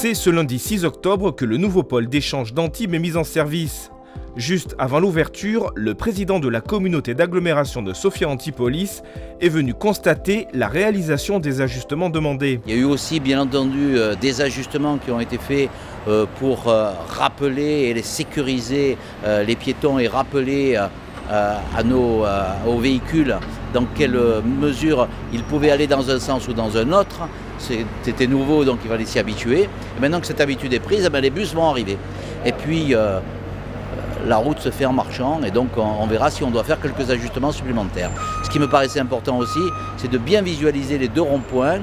C'est ce lundi 6 octobre que le nouveau pôle d'échange d'Antibes est mis en service. Juste avant l'ouverture, le président de la communauté d'agglomération de Sophia Antipolis est venu constater la réalisation des ajustements demandés. Il y a eu aussi bien entendu des ajustements qui ont été faits pour rappeler et sécuriser les piétons et rappeler aux véhicules dans quelle mesure ils pouvaient aller dans un sens ou dans un autre. C'était nouveau, donc il fallait s'y habituer. Et maintenant que cette habitude est prise, les bus vont arriver. Et puis la route se fait en marchant et donc on verra si on doit faire quelques ajustements supplémentaires. Ce qui me paraissait important aussi, c'est de bien visualiser les deux ronds-points,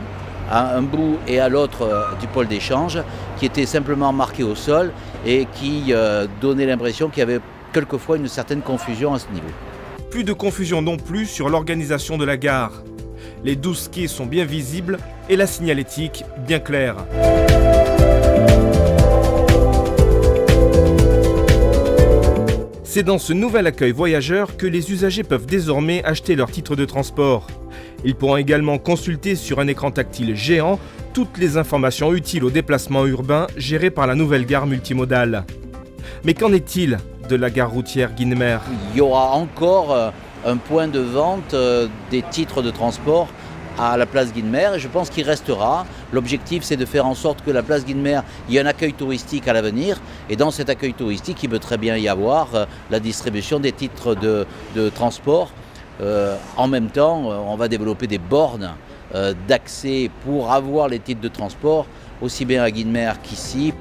à un bout et à l'autre du pôle d'échange, qui étaient simplement marqués au sol et qui donnaient l'impression qu'il y avait quelquefois une certaine confusion à ce niveau. Plus de confusion non plus sur l'organisation de la gare. Les 12 quais sont bien visibles et la signalétique bien claire. C'est dans ce nouvel accueil voyageurs que les usagers peuvent désormais acheter leur titre de transport. Ils pourront également consulter sur un écran tactile géant toutes les informations utiles au déplacement urbain géré par la nouvelle gare multimodale. Mais qu'en est-il de la gare routière Guynemer? Il y aura encore un point de vente des titres de transport à la place Guynemer et je pense qu'il restera. L'objectif, c'est de faire en sorte que la place Guynemer, il y ait un accueil touristique à l'avenir et dans cet accueil touristique, il peut très bien y avoir la distribution des titres de transport. En même temps, on va développer des bornes d'accès pour avoir les titres de transport aussi bien à Guynemer qu'ici.